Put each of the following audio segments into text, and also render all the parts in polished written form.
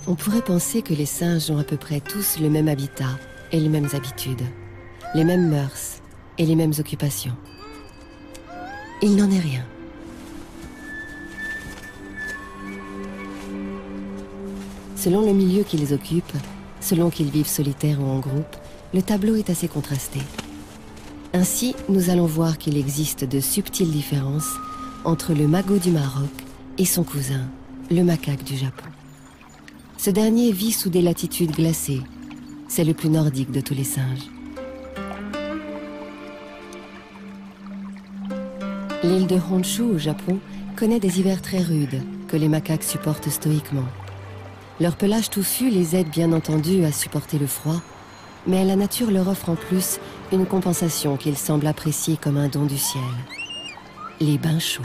On pourrait penser que les singes ont à peu près tous le même habitat et les mêmes habitudes, les mêmes mœurs et les mêmes occupations. Il n'en est rien. Selon le milieu qui les occupe, selon qu'ils vivent solitaires ou en groupe, le tableau est assez contrasté. Ainsi, nous allons voir qu'il existe de subtiles différences entre le magot du Maroc et son cousin, le macaque du Japon. Ce dernier vit sous des latitudes glacées. C'est le plus nordique de tous les singes. L'île de Honshu au Japon connaît des hivers très rudes que les macaques supportent stoïquement. Leur pelage touffu les aide bien entendu à supporter le froid, mais la nature leur offre en plus une compensation qu'ils semblent apprécier comme un don du ciel. Les bains chauds.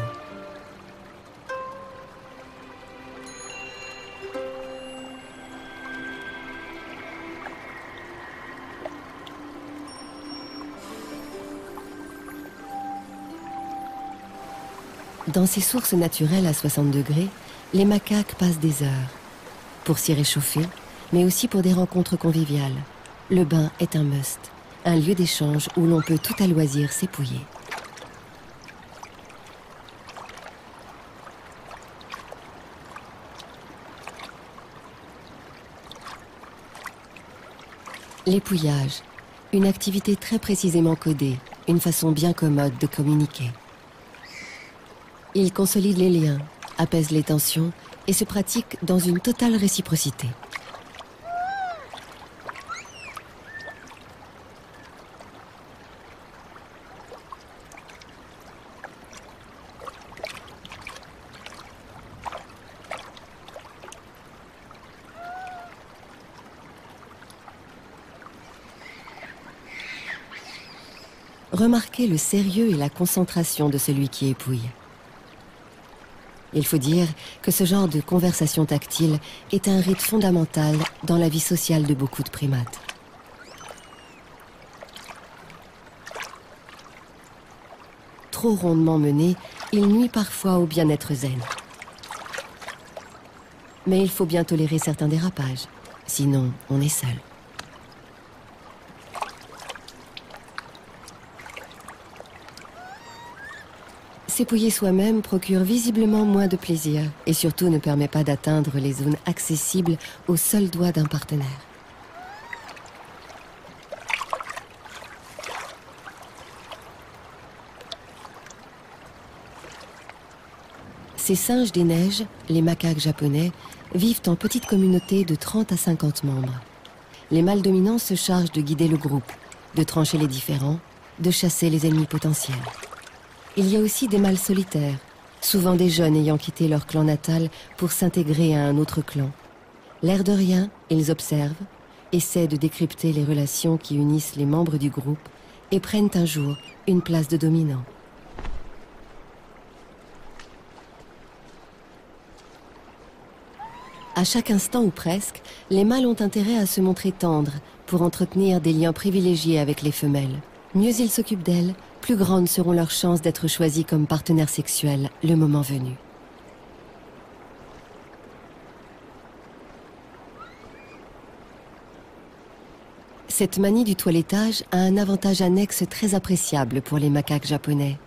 Dans ces sources naturelles à 60 degrés, les macaques passent des heures pour s'y réchauffer, mais aussi pour des rencontres conviviales. Le bain est un must, un lieu d'échange où l'on peut tout à loisir s'épouiller. L'épouillage, une activité très précisément codée, une façon bien commode de communiquer. Il consolide les liens, apaise les tensions et se pratique dans une totale réciprocité. Remarquez le sérieux et la concentration de celui qui épouille. Il faut dire que ce genre de conversation tactile est un rite fondamental dans la vie sociale de beaucoup de primates. Trop rondement mené, il nuit parfois au bien-être zen. Mais il faut bien tolérer certains dérapages, sinon on est seul. S'épouiller soi-même procure visiblement moins de plaisir et surtout ne permet pas d'atteindre les zones accessibles au seul doigt d'un partenaire. Ces singes des neiges, les macaques japonais, vivent en petites communautés de 30 à 50 membres. Les mâles dominants se chargent de guider le groupe, de trancher les différends, de chasser les ennemis potentiels. Il y a aussi des mâles solitaires, souvent des jeunes ayant quitté leur clan natal pour s'intégrer à un autre clan. L'air de rien, ils observent, essaient de décrypter les relations qui unissent les membres du groupe et prennent un jour une place de dominant. À chaque instant ou presque, les mâles ont intérêt à se montrer tendres pour entretenir des liens privilégiés avec les femelles. Mieux ils s'occupent d'elles, plus grandes seront leurs chances d'être choisis comme partenaires sexuels le moment venu. Cette manie du toilettage a un avantage annexe très appréciable pour les macaques japonais.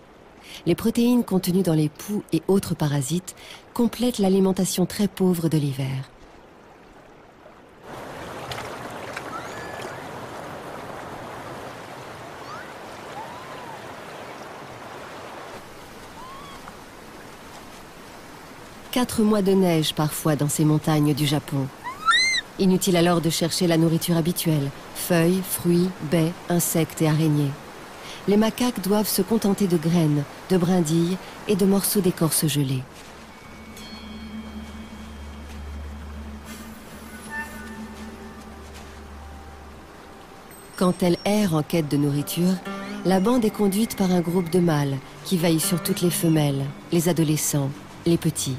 Les protéines contenues dans les poux et autres parasites complètent l'alimentation très pauvre de l'hiver. Quatre mois de neige parfois dans ces montagnes du Japon. Inutile alors de chercher la nourriture habituelle, feuilles, fruits, baies, insectes et araignées. Les macaques doivent se contenter de graines, de brindilles et de morceaux d'écorce gelée. Quand elle erre en quête de nourriture, la bande est conduite par un groupe de mâles qui veillent sur toutes les femelles, les adolescents, les petits.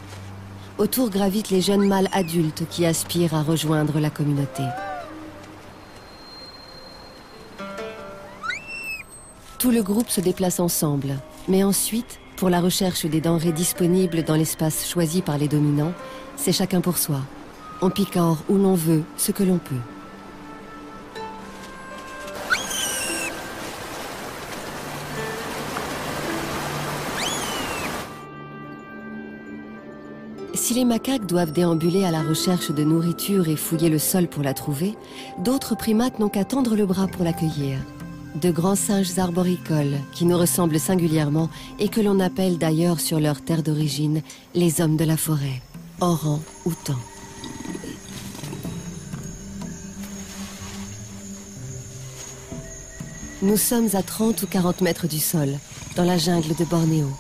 Autour gravitent les jeunes mâles adultes qui aspirent à rejoindre la communauté. Tout le groupe se déplace ensemble, mais ensuite, pour la recherche des denrées disponibles dans l'espace choisi par les dominants, c'est chacun pour soi. On picore où l'on veut, ce que l'on peut. Si les macaques doivent déambuler à la recherche de nourriture et fouiller le sol pour la trouver, d'autres primates n'ont qu'à tendre le bras pour l'accueillir. De grands singes arboricoles qui nous ressemblent singulièrement et que l'on appelle d'ailleurs sur leur terre d'origine les hommes de la forêt, orang-outans. Nous sommes à 30 ou 40 mètres du sol, dans la jungle de Bornéo.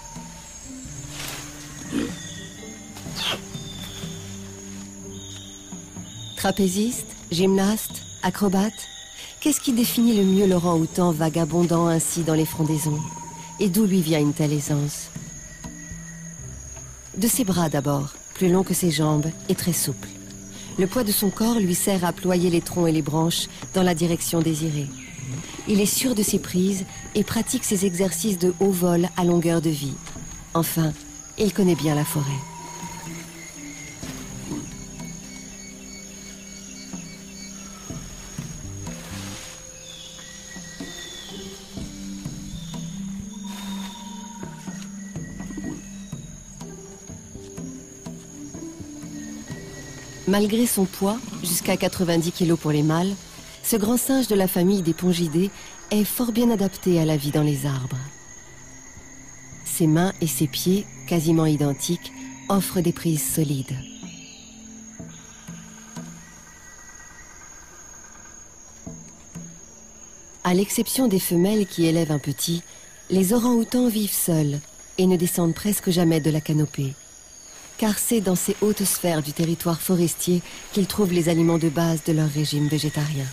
Trapéziste, gymnaste, acrobate, qu'est-ce qui définit le mieux l'orang-outan vagabondant ainsi dans les frondaisons? Et d'où lui vient une telle aisance? De ses bras d'abord, plus longs que ses jambes et très souples. Le poids de son corps lui sert à ployer les troncs et les branches dans la direction désirée. Il est sûr de ses prises et pratique ses exercices de haut vol à longueur de vie. Enfin, il connaît bien la forêt. Malgré son poids, jusqu'à 90 kg pour les mâles, ce grand singe de la famille des pongidés est fort bien adapté à la vie dans les arbres. Ses mains et ses pieds, quasiment identiques, offrent des prises solides. À l'exception des femelles qui élèvent un petit, les orang-outans vivent seuls et ne descendent presque jamais de la canopée. Car c'est dans ces hautes sphères du territoire forestier qu'ils trouvent les aliments de base de leur régime végétarien.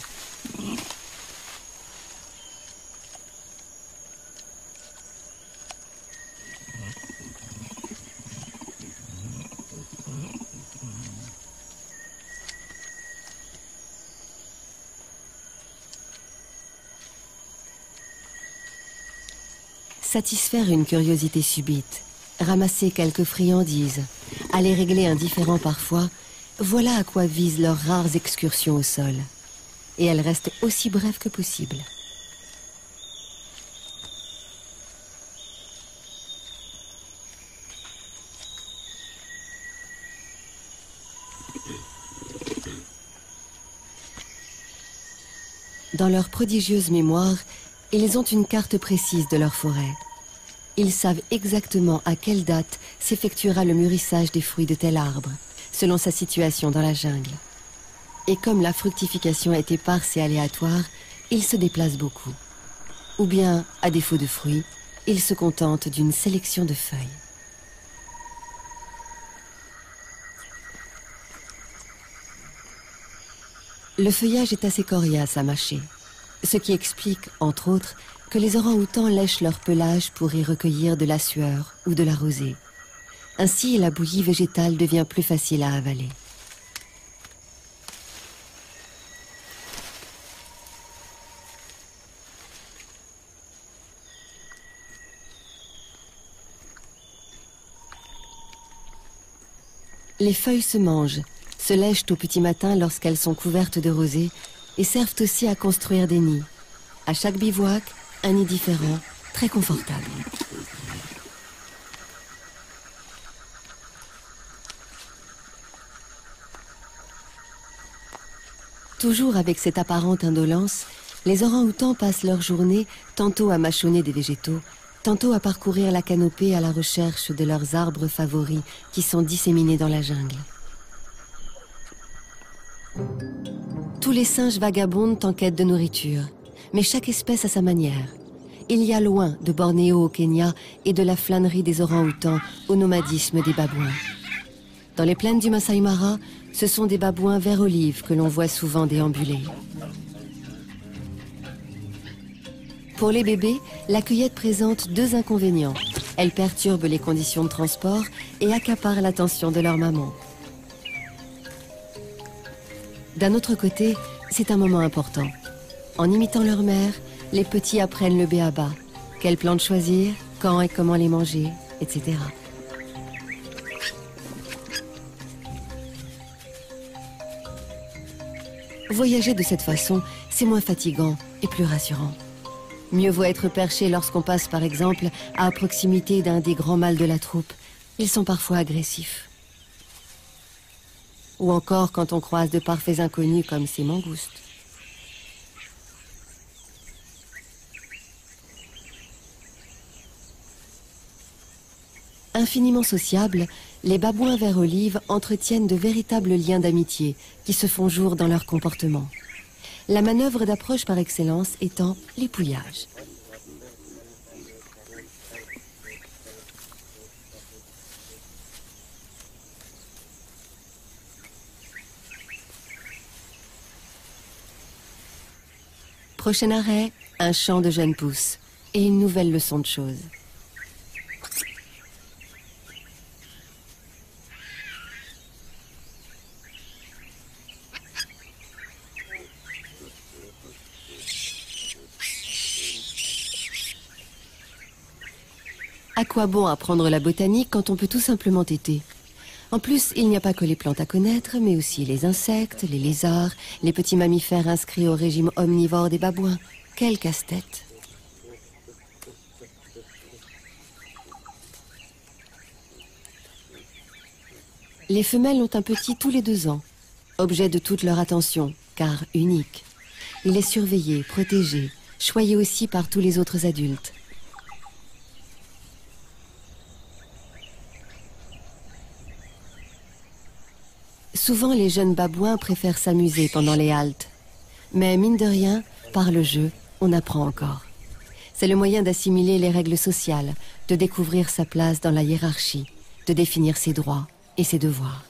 Satisfaire une curiosité subite, ramasser quelques friandises, aller régler un différend parfois, voilà à quoi visent leurs rares excursions au sol. Et elles restent aussi brèves que possible. Dans leur prodigieuse mémoire, ils ont une carte précise de leur forêt. Ils savent exactement à quelle date s'effectuera le mûrissage des fruits de tel arbre, selon sa situation dans la jungle. Et comme la fructification est éparse et aléatoire, ils se déplacent beaucoup. Ou bien, à défaut de fruits, ils se contentent d'une sélection de feuilles. Le feuillage est assez coriace à mâcher, ce qui explique, entre autres, que les orang-outans lèchent leur pelage pour y recueillir de la sueur ou de la rosée. Ainsi, la bouillie végétale devient plus facile à avaler. Les feuilles se mangent, se lèchent au petit matin lorsqu'elles sont couvertes de rosée et servent aussi à construire des nids. À chaque bivouac, un nid différent, très confortable. Toujours avec cette apparente indolence, les orang-outans passent leur journée tantôt à mâchonner des végétaux, tantôt à parcourir la canopée à la recherche de leurs arbres favoris qui sont disséminés dans la jungle. Tous les singes vagabondent en quête de nourriture, mais chaque espèce a sa manière. Il y a loin de Bornéo au Kenya et de la flânerie des orang-outans au nomadisme des babouins. Dans les plaines du Masai Mara, ce sont des babouins vert olive que l'on voit souvent déambuler. Pour les bébés, la cueillette présente deux inconvénients. Elle perturbe les conditions de transport et accapare l'attention de leur maman. D'un autre côté, c'est un moment important. En imitant leur mère, les petits apprennent le b.a.-ba, quelles plantes choisir, quand et comment les manger, etc. Voyager de cette façon, c'est moins fatigant et plus rassurant. Mieux vaut être perché lorsqu'on passe par exemple à proximité d'un des grands mâles de la troupe. Ils sont parfois agressifs. Ou encore quand on croise de parfaits inconnus comme ces mangoustes. Infiniment sociables, les babouins vert olive entretiennent de véritables liens d'amitié qui se font jour dans leur comportement. La manœuvre d'approche par excellence étant l'épouillage. Prochain arrêt, un champ de jeunes pousses et une nouvelle leçon de choses. À quoi bon apprendre la botanique quand on peut tout simplement téter? En plus, il n'y a pas que les plantes à connaître, mais aussi les insectes, les lézards, les petits mammifères inscrits au régime omnivore des babouins. Quel casse-tête! Les femelles ont un petit tous les 2 ans, objet de toute leur attention, car unique. Il est surveillé, protégé, choyé aussi par tous les autres adultes. Souvent, les jeunes babouins préfèrent s'amuser pendant les haltes. Mais mine de rien, par le jeu, on apprend encore. C'est le moyen d'assimiler les règles sociales, de découvrir sa place dans la hiérarchie, de définir ses droits et ses devoirs.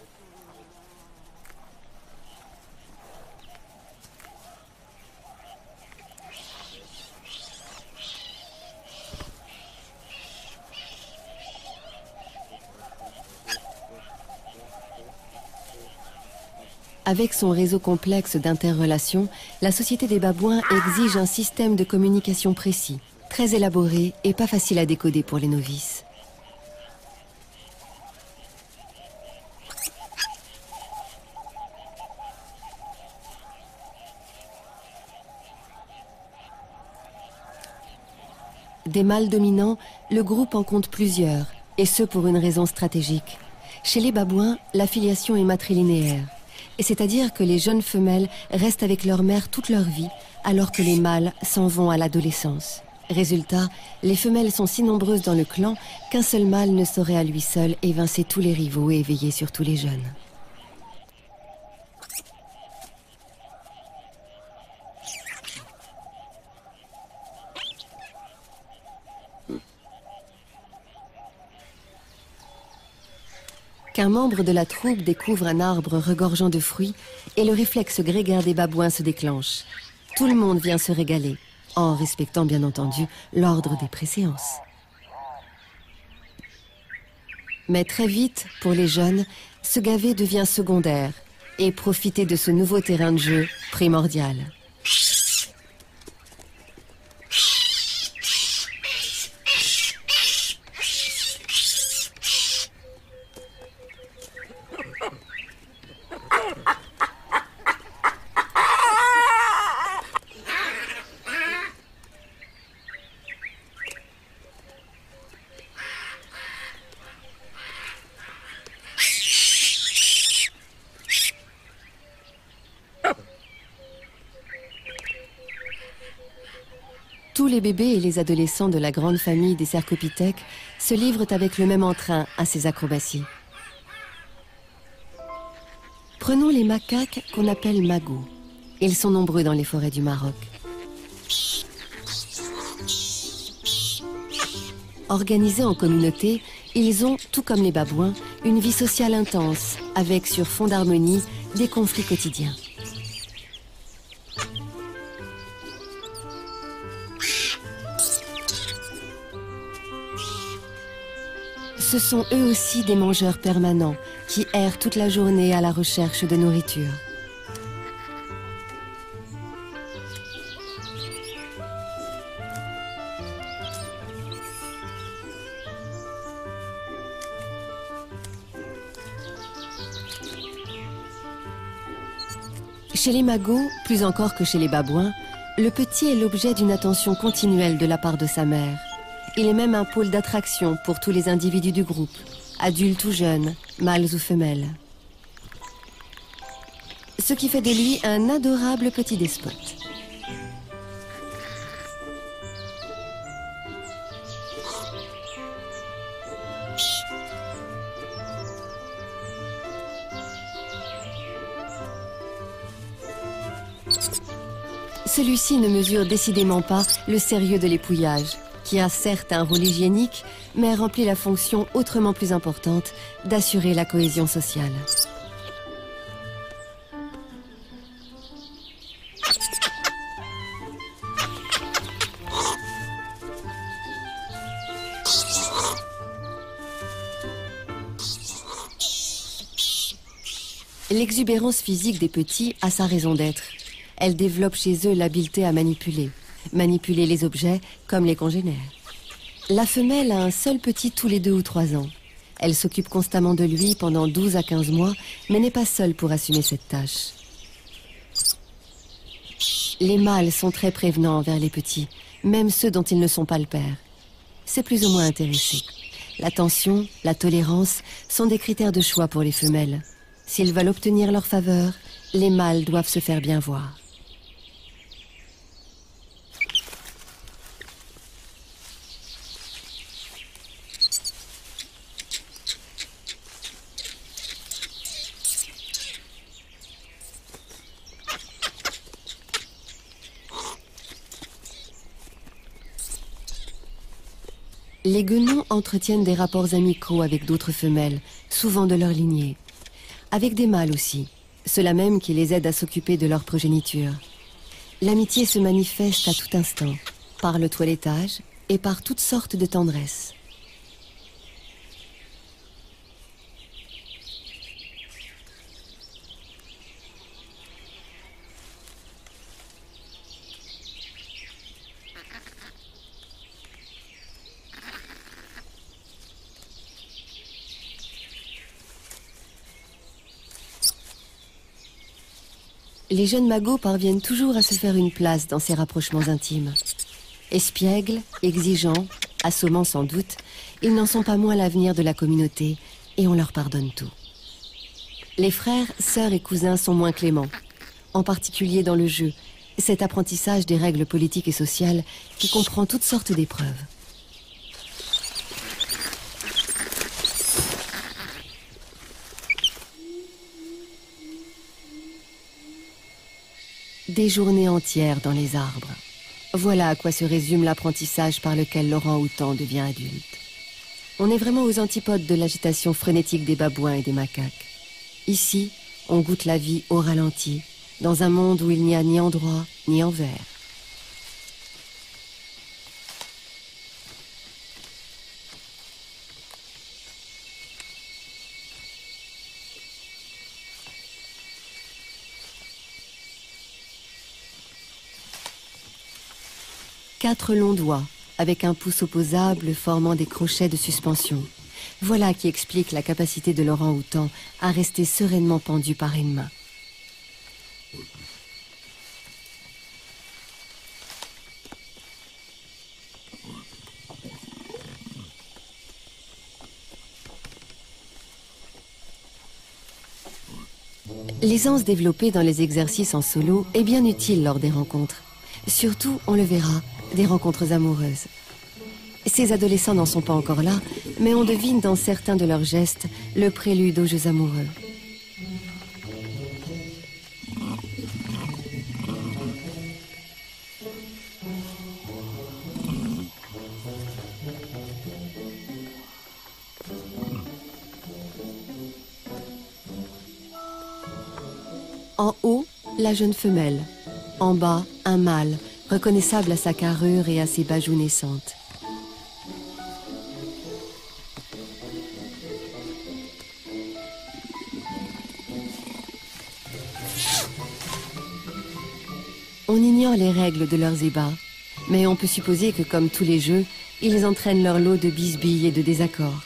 Avec son réseau complexe d'interrelations, la société des babouins exige un système de communication précis, très élaboré et pas facile à décoder pour les novices. Des mâles dominants, le groupe en compte plusieurs, et ce pour une raison stratégique. Chez les babouins, la filiation est matrilinéaire. Et c'est-à-dire que les jeunes femelles restent avec leur mère toute leur vie, alors que les mâles s'en vont à l'adolescence. Résultat, les femelles sont si nombreuses dans le clan qu'un seul mâle ne saurait à lui seul évincer tous les rivaux et veiller sur tous les jeunes. Qu'un membre de la troupe découvre un arbre regorgeant de fruits et le réflexe grégaire des babouins se déclenche. Tout le monde vient se régaler, en respectant bien entendu l'ordre des préséances. Mais très vite, pour les jeunes, se gaver devient secondaire et profiter de ce nouveau terrain de jeu primordial. Tous les bébés et les adolescents de la grande famille des cercopithèques se livrent avec le même entrain à ces acrobaties. Prenons les macaques qu'on appelle magous. Ils sont nombreux dans les forêts du Maroc. Organisés en communauté, ils ont, tout comme les babouins, une vie sociale intense, avec sur fond d'harmonie des conflits quotidiens. Ce sont eux aussi des mangeurs permanents qui errent toute la journée à la recherche de nourriture. Chez les magos, plus encore que chez les babouins, le petit est l'objet d'une attention continuelle de la part de sa mère. Il est même un pôle d'attraction pour tous les individus du groupe, adultes ou jeunes, mâles ou femelles. Ce qui fait de lui un adorable petit despote. Celui-ci ne mesure décidément pas le sérieux de l'épouillage, qui a certes un rôle hygiénique, mais remplit la fonction autrement plus importante d'assurer la cohésion sociale. L'exubérance physique des petits a sa raison d'être. Elle développe chez eux l'habileté à manipuler les objets comme les congénères. La femelle a un seul petit tous les 2 ou 3 ans. Elle s'occupe constamment de lui pendant 12 à 15 mois, mais n'est pas seule pour assumer cette tâche. Les mâles sont très prévenants envers les petits, même ceux dont ils ne sont pas le père. C'est plus ou moins intéressé. L'attention, la tolérance sont des critères de choix pour les femelles. S'ils veulent obtenir leur faveur, les mâles doivent se faire bien voir. Les guenons entretiennent des rapports amicaux avec d'autres femelles, souvent de leur lignée. Avec des mâles aussi, ceux-là même qui les aident à s'occuper de leur progéniture. L'amitié se manifeste à tout instant, par le toilettage et par toutes sortes de tendresses. Les jeunes magots parviennent toujours à se faire une place dans ces rapprochements intimes. Espiègles, exigeants, assommants sans doute, ils n'en sont pas moins l'avenir de la communauté et on leur pardonne tout. Les frères, sœurs et cousins sont moins cléments, en particulier dans le jeu, cet apprentissage des règles politiques et sociales qui comprend toutes sortes d'épreuves. Des journées entières dans les arbres. Voilà à quoi se résume l'apprentissage par lequel l'orang-outan devient adulte. On est vraiment aux antipodes de l'agitation frénétique des babouins et des macaques. Ici, on goûte la vie au ralenti, dans un monde où il n'y a ni endroit ni envers. Quatre longs doigts, avec un pouce opposable formant des crochets de suspension. Voilà qui explique la capacité de l'orang-outan à rester sereinement pendu par une main. L'aisance développée dans les exercices en solo est bien utile lors des rencontres. Surtout, on le verra, des rencontres amoureuses. Ces adolescents n'en sont pas encore là, mais on devine dans certains de leurs gestes le prélude aux jeux amoureux. En haut, la jeune femelle. En bas, un mâle, reconnaissable à sa carrure et à ses bajoux naissantes. On ignore les règles de leurs ébats, mais on peut supposer que, comme tous les jeux, ils entraînent leur lot de bisbilles et de désaccords.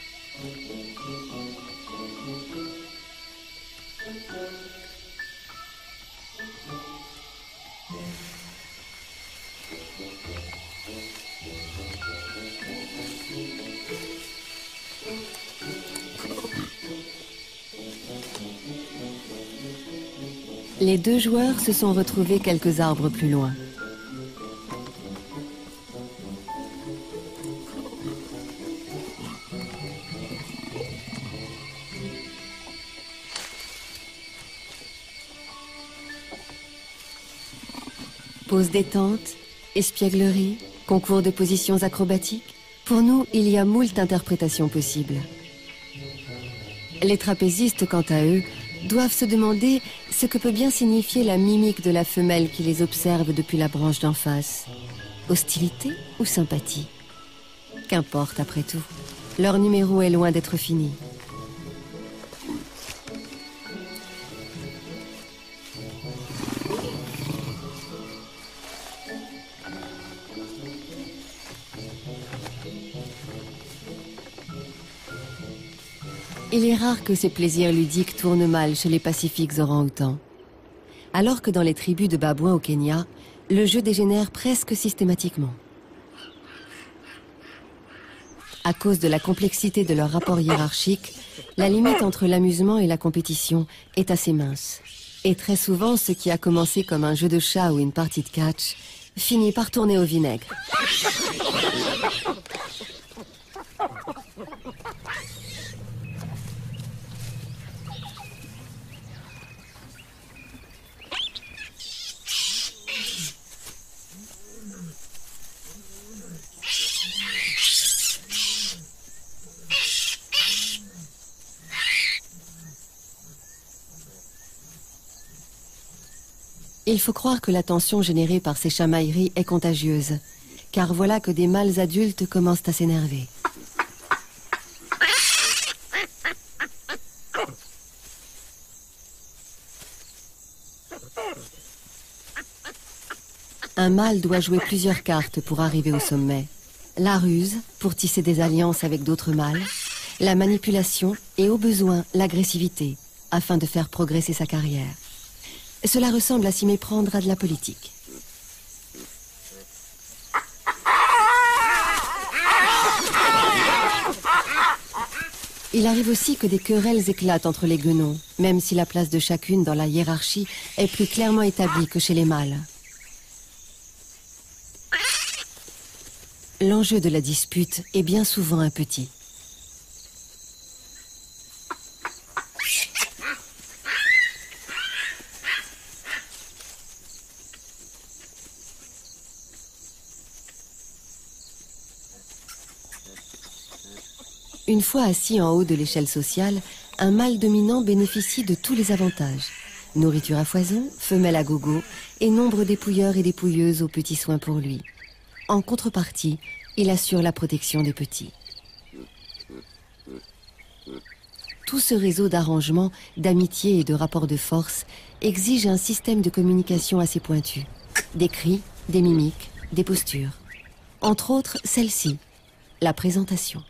Les deux joueurs se sont retrouvés quelques arbres plus loin. Pose détente, espièglerie, concours de positions acrobatiques. Pour nous, il y a moult interprétations possibles. Les trapézistes, quant à eux, doivent se demander ce que peut bien signifier la mimique de la femelle qui les observe depuis la branche d'en face. Hostilité ou sympathie? Qu'importe après tout, leur numéro est loin d'être fini. Il est rare que ces plaisirs ludiques tournent mal chez les pacifiques orang-outans. Alors que dans les tribus de babouins au Kenya, le jeu dégénère presque systématiquement. À cause de la complexité de leur rapport hiérarchique, la limite entre l'amusement et la compétition est assez mince. Et très souvent, ce qui a commencé comme un jeu de chat ou une partie de catch finit par tourner au vinaigre. Il faut croire que la tension générée par ces chamailleries est contagieuse, car voilà que des mâles adultes commencent à s'énerver. Un mâle doit jouer plusieurs cartes pour arriver au sommet. La ruse, pour tisser des alliances avec d'autres mâles, la manipulation et au besoin l'agressivité, afin de faire progresser sa carrière. Cela ressemble à s'y méprendre à de la politique. Il arrive aussi que des querelles éclatent entre les guenons, même si la place de chacune dans la hiérarchie est plus clairement établie que chez les mâles. L'enjeu de la dispute est bien souvent un petit. Une fois assis en haut de l'échelle sociale, un mâle dominant bénéficie de tous les avantages. Nourriture à foison, femelle à gogo et nombre dépouilleurs et dépouilleuses aux petits soins pour lui. En contrepartie, il assure la protection des petits. Tout ce réseau d'arrangements, d'amitié et de rapports de force exige un système de communication assez pointu. Des cris, des mimiques, des postures. Entre autres, celle-ci, la présentation.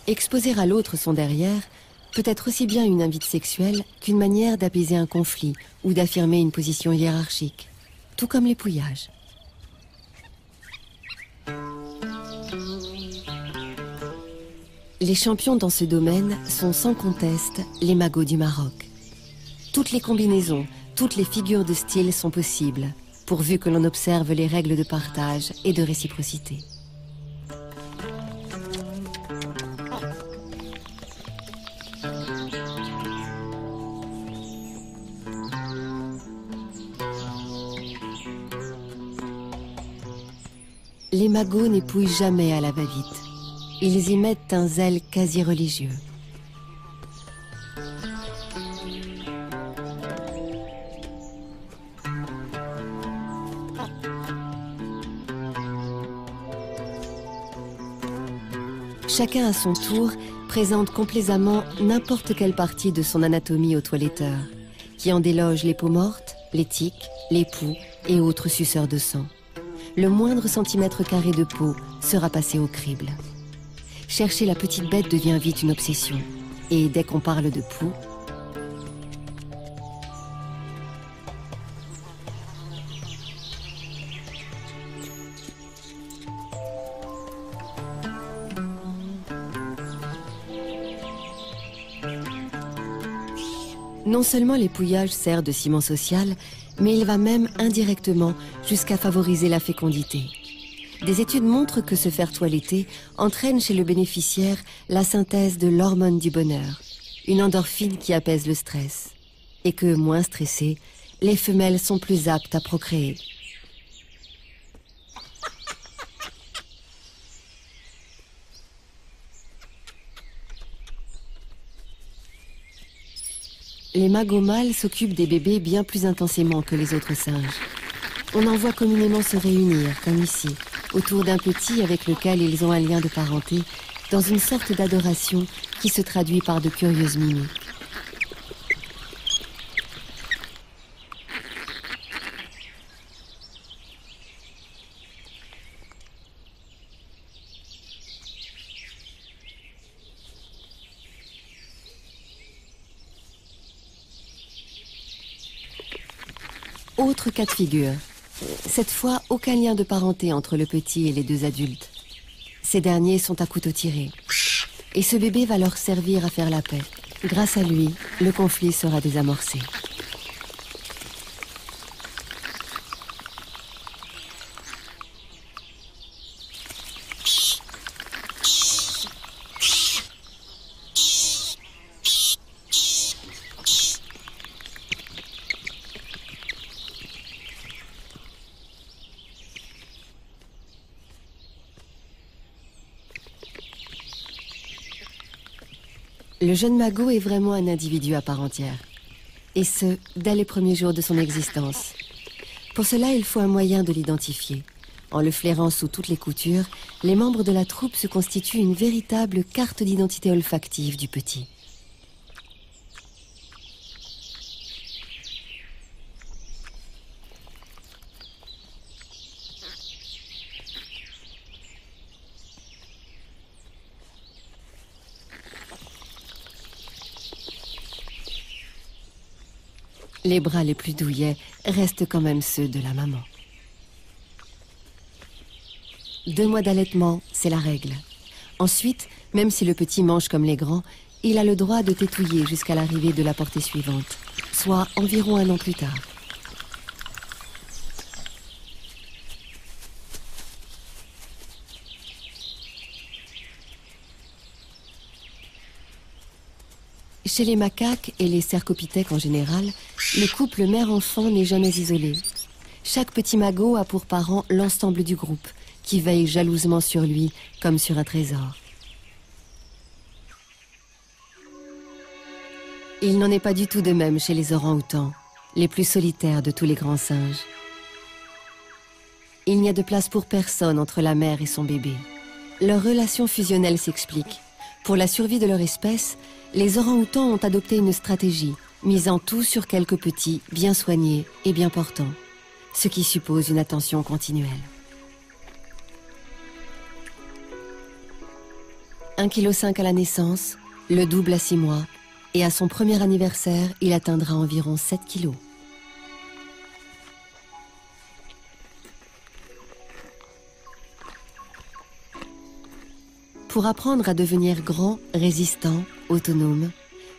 Exposer à l'autre son derrière peut être aussi bien une invite sexuelle qu'une manière d'apaiser un conflit ou d'affirmer une position hiérarchique, tout comme l'épouillage. Les champions dans ce domaine sont sans conteste les magos du Maroc. Toutes les combinaisons, toutes les figures de style sont possibles, pourvu que l'on observe les règles de partage et de réciprocité. Les magos n'épouillent jamais à la va-vite. Ils y mettent un zèle quasi religieux. Chacun à son tour présente complaisamment n'importe quelle partie de son anatomie au toiletteur, qui en déloge les peaux mortes, les tiques, les poux et autres suceurs de sang. Le moindre centimètre carré de peau sera passé au crible. Chercher la petite bête devient vite une obsession. Et dès qu'on parle de poux, Non seulement l'épouillage sert de ciment social, mais il va même indirectement jusqu'à favoriser la fécondité. Des études montrent que se faire toiletter entraîne chez le bénéficiaire la synthèse de l'hormone du bonheur, une endorphine qui apaise le stress, et que, moins stressées, les femelles sont plus aptes à procréer. Les magots mâles s'occupent des bébés bien plus intensément que les autres singes. On en voit communément se réunir, comme ici, autour d'un petit avec lequel ils ont un lien de parenté, dans une sorte d'adoration qui se traduit par de curieuses mimiques. Autre cas de figure. Cette fois, aucun lien de parenté entre le petit et les deux adultes. Ces derniers sont à couteau tiré. Et ce bébé va leur servir à faire la paix. Grâce à lui, le conflit sera désamorcé. Le jeune magot est vraiment un individu à part entière. Et ce, dès les premiers jours de son existence. Pour cela, il faut un moyen de l'identifier. En le flairant sous toutes les coutures, les membres de la troupe se constituent une véritable carte d'identité olfactive du petit. Les bras les plus douillets restent quand même ceux de la maman. 2 mois d'allaitement, c'est la règle. Ensuite, même si le petit mange comme les grands, il a le droit de tétouiller jusqu'à l'arrivée de la portée suivante, soit environ 1 an plus tard. Chez les macaques et les cercopithèques en général, le couple mère-enfant n'est jamais isolé. Chaque petit magot a pour parent l'ensemble du groupe, qui veille jalousement sur lui comme sur un trésor. Il n'en est pas du tout de même chez les orang-outans, les plus solitaires de tous les grands singes. Il n'y a de place pour personne entre la mère et son bébé. Leur relation fusionnelle s'explique. Pour la survie de leur espèce, les orang-outans ont adopté une stratégie, misant tout sur quelques petits, bien soignés et bien portants, ce qui suppose une attention continuelle. 1,5 kg à la naissance, le double à 6 mois, et à son premier anniversaire, il atteindra environ 7 kg. Pour apprendre à devenir grand, résistant, autonome,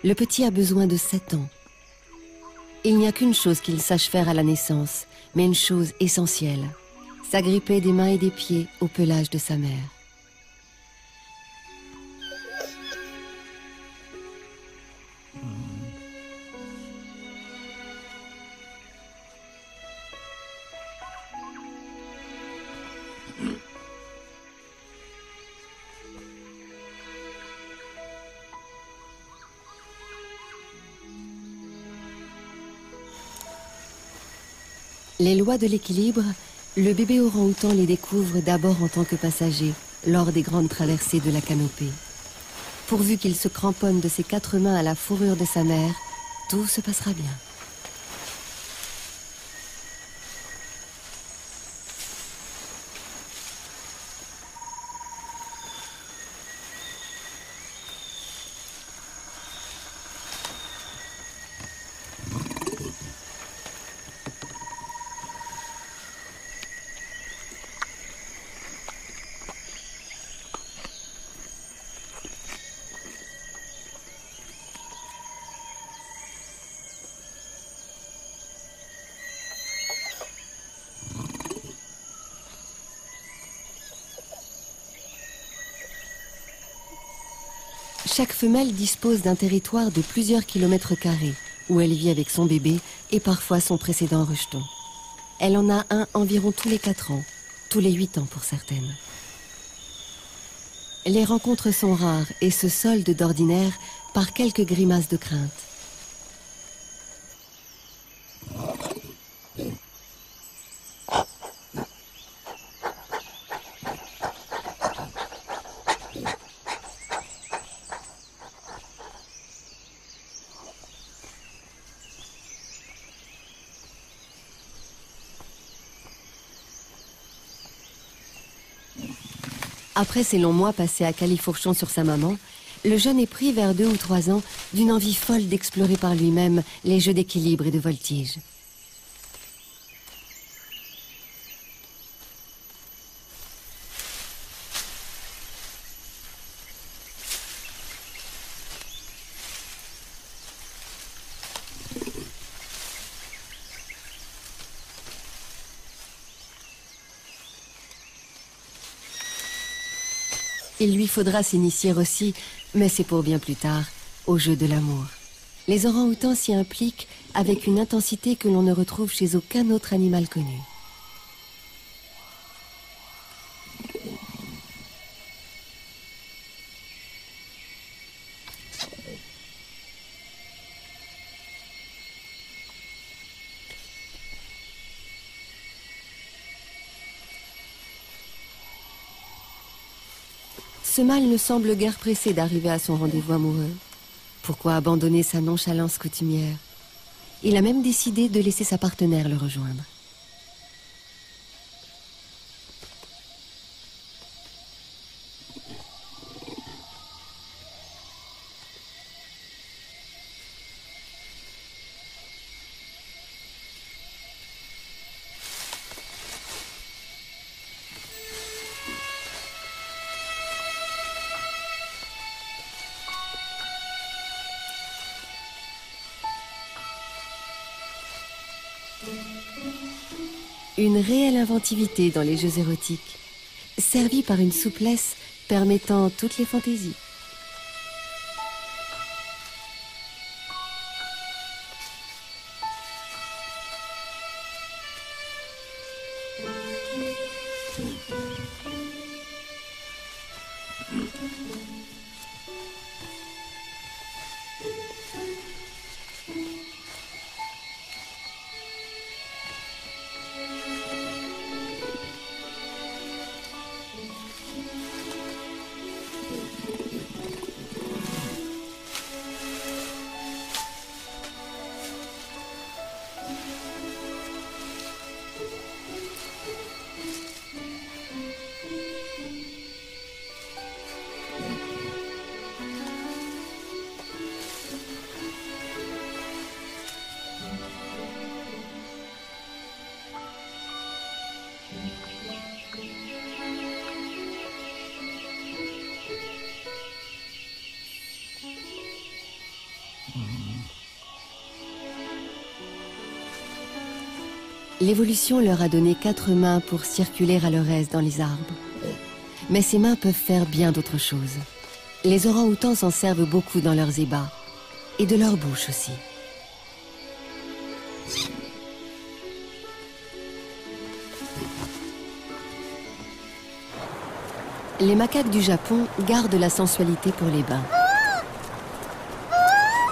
le petit a besoin de 7 ans. Il n'y a qu'une chose qu'il sache faire à la naissance, mais une chose essentielle, s'agripper des mains et des pieds au pelage de sa mère. Les lois de l'équilibre, le bébé orang-outan les découvre d'abord en tant que passager, lors des grandes traversées de la canopée. Pourvu qu'il se cramponne de ses 4 mains à la fourrure de sa mère, tout se passera bien. Chaque femelle dispose d'un territoire de plusieurs kilomètres carrés, où elle vit avec son bébé et parfois son précédent rejeton. Elle en a un environ tous les 4 ans, tous les 8 ans pour certaines. Les rencontres sont rares et se soldent d'ordinaire par quelques grimaces de crainte. Après ces longs mois passés à califourchon sur sa maman, le jeune est pris vers 2 ou 3 ans d'une envie folle d'explorer par lui-même les jeux d'équilibre et de voltige. Il lui faudra s'initier aussi, mais c'est pour bien plus tard, au jeu de l'amour. Les orang-outans s'y impliquent avec une intensité que l'on ne retrouve chez aucun autre animal connu. Ce mâle ne semble guère pressé d'arriver à son rendez-vous amoureux. Pourquoi abandonner sa nonchalance coutumière? Il a même décidé de laisser sa partenaire le rejoindre. Une réelle inventivité dans les jeux érotiques, servie par une souplesse permettant toutes les fantaisies. L'évolution leur a donné 4 mains pour circuler à leur aise dans les arbres. Mais ces mains peuvent faire bien d'autres choses. Les orang-outans s'en servent beaucoup dans leurs ébats, et de leur bouche aussi. Les macaques du Japon gardent la sensualité pour les bains.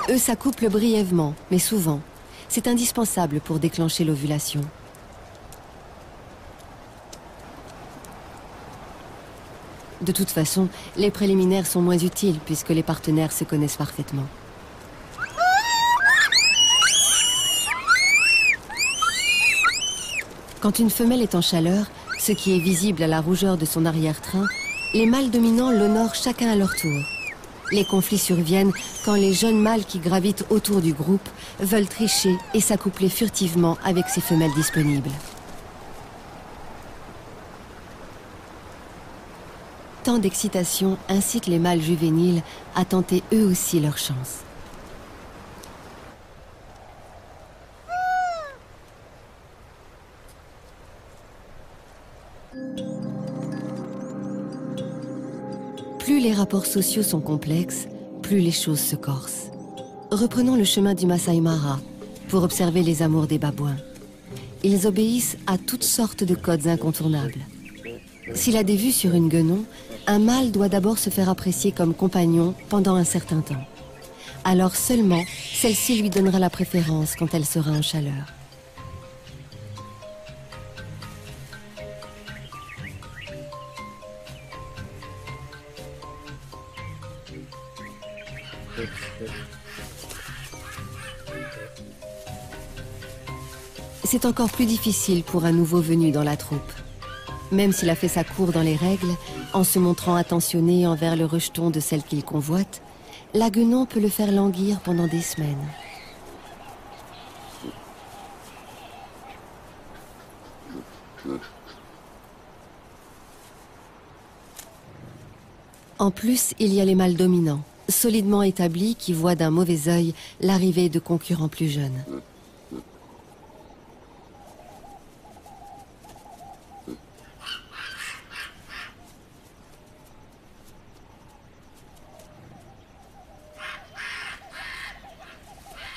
Eux s'accouplent brièvement, mais souvent. C'est indispensable pour déclencher l'ovulation. De toute façon, les préliminaires sont moins utiles puisque les partenaires se connaissent parfaitement. Quand une femelle est en chaleur, ce qui est visible à la rougeur de son arrière-train, les mâles dominants l'honorent chacun à leur tour. Les conflits surviennent quand les jeunes mâles qui gravitent autour du groupe veulent tricher et s'accoupler furtivement avec ces femelles disponibles. Tant d'excitation incite les mâles juvéniles à tenter eux aussi leur chance. Plus les rapports sociaux sont complexes, plus les choses se corsent. Reprenons le chemin du Masai Mara pour observer les amours des babouins. Ils obéissent à toutes sortes de codes incontournables. S'il a des vues sur une guenon, un mâle doit d'abord se faire apprécier comme compagnon pendant un certain temps. Alors seulement, celle-ci lui donnera la préférence quand elle sera en chaleur. C'est encore plus difficile pour un nouveau venu dans la troupe. Même s'il a fait sa cour dans les règles, en se montrant attentionné envers le rejeton de celle qu'il convoite, la guenon peut le faire languir pendant des semaines. En plus, il y a les mâles dominants, solidement établis qui voient d'un mauvais œil l'arrivée de concurrents plus jeunes.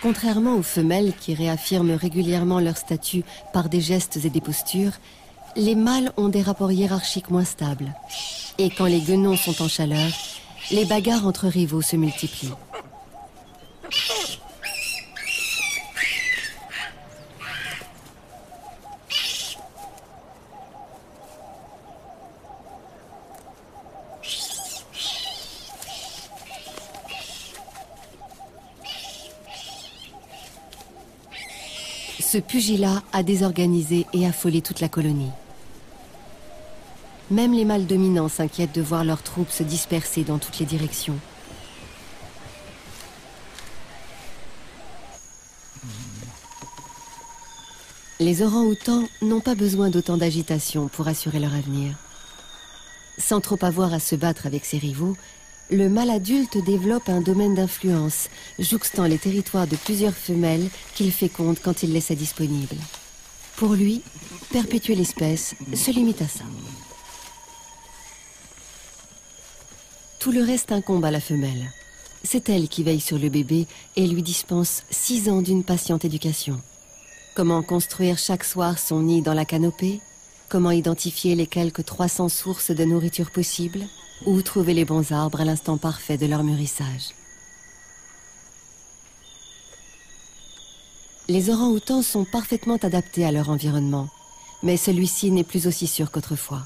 Contrairement aux femelles qui réaffirment régulièrement leur statut par des gestes et des postures, les mâles ont des rapports hiérarchiques moins stables. Et quand les guenons sont en chaleur, les bagarres entre rivaux se multiplient. Ce pugilat a désorganisé et affolé toute la colonie. Même les mâles dominants s'inquiètent de voir leurs troupes se disperser dans toutes les directions. Les orang-outans n'ont pas besoin d'autant d'agitation pour assurer leur avenir. Sans trop avoir à se battre avec ses rivaux, le mâle adulte développe un domaine d'influence, jouxtant les territoires de plusieurs femelles qu'il féconde quand il les sait disponibles. Pour lui, perpétuer l'espèce se limite à ça. Tout le reste incombe à la femelle. C'est elle qui veille sur le bébé et lui dispense 6 ans d'une patiente éducation. Comment construire chaque soir son nid dans la canopée? Comment identifier les quelques 300 sources de nourriture possibles? Ou trouver les bons arbres à l'instant parfait de leur mûrissage? Les orang-outans sont parfaitement adaptés à leur environnement, mais celui-ci n'est plus aussi sûr qu'autrefois.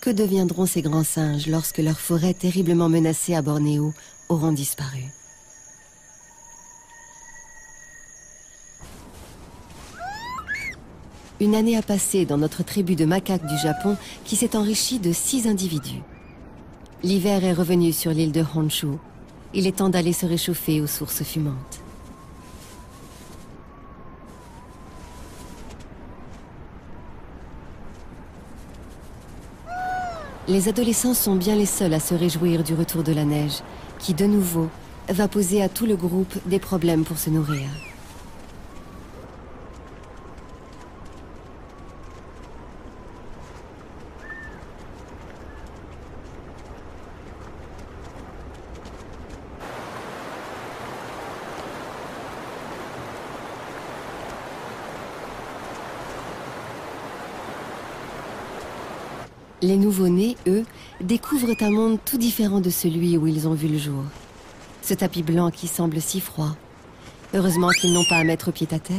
Que deviendront ces grands singes lorsque leurs forêts terriblement menacées à Bornéo auront disparu? Une année a passé dans notre tribu de macaques du Japon qui s'est enrichie de 6 individus. L'hiver est revenu sur l'île de Honshu. Il est temps d'aller se réchauffer aux sources fumantes. Les adolescents sont bien les seuls à se réjouir du retour de la neige, qui de nouveau va poser à tout le groupe des problèmes pour se nourrir. Les nouveau-nés, eux, découvrent un monde tout différent de celui où ils ont vu le jour. Ce tapis blanc qui semble si froid. Heureusement qu'ils n'ont pas à mettre pied à terre.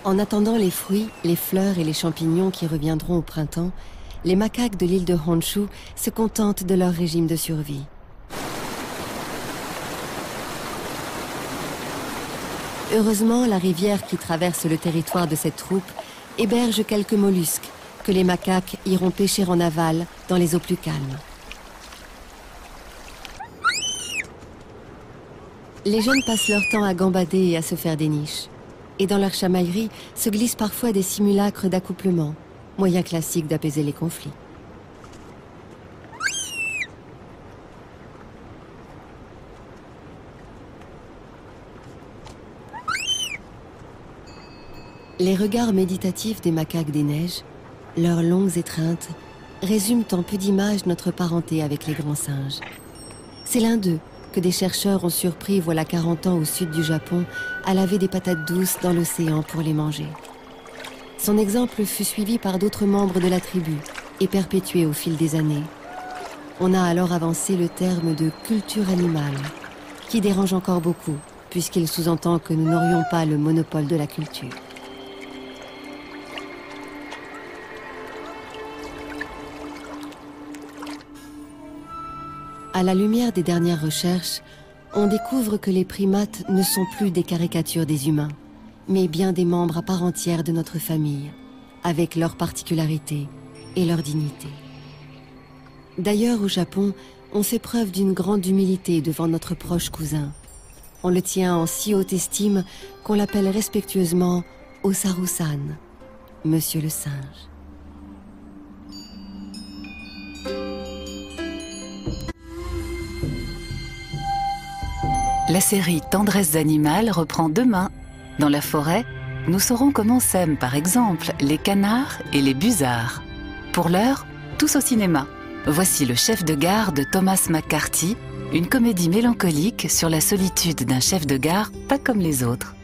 En attendant les fruits, les fleurs et les champignons qui reviendront au printemps, les macaques de l'île de Honshu se contentent de leur régime de survie. Heureusement, la rivière qui traverse le territoire de cette troupe héberge quelques mollusques que les macaques iront pêcher en aval dans les eaux plus calmes. Les jeunes passent leur temps à gambader et à se faire des niches. Et dans leur chamaillerie se glissent parfois des simulacres d'accouplement. moyen classique d'apaiser les conflits. Les regards méditatifs des macaques des neiges, leurs longues étreintes, résument en peu d'images notre parenté avec les grands singes. C'est l'un d'eux que des chercheurs ont surpris voilà 40 ans au sud du Japon à laver des patates douces dans l'océan pour les manger. Son exemple fut suivi par d'autres membres de la tribu et perpétué au fil des années. On a alors avancé le terme de culture animale, qui dérange encore beaucoup, puisqu'il sous-entend que nous n'aurions pas le monopole de la culture. À la lumière des dernières recherches, on découvre que les primates ne sont plus des caricatures des humains, mais bien des membres à part entière de notre famille, avec leurs particularités et leur dignité. D'ailleurs, au Japon, on fait preuve d'une grande humilité devant notre proche cousin. On le tient en si haute estime qu'on l'appelle respectueusement Osaru-san, Monsieur le singe. La série Tendresse animale reprend demain. Dans la forêt, nous saurons comment s'aiment par exemple les canards et les busards. Pour l'heure, tous au cinéma. Voici Le chef de gare de Thomas McCarthy, une comédie mélancolique sur la solitude d'un chef de gare pas comme les autres.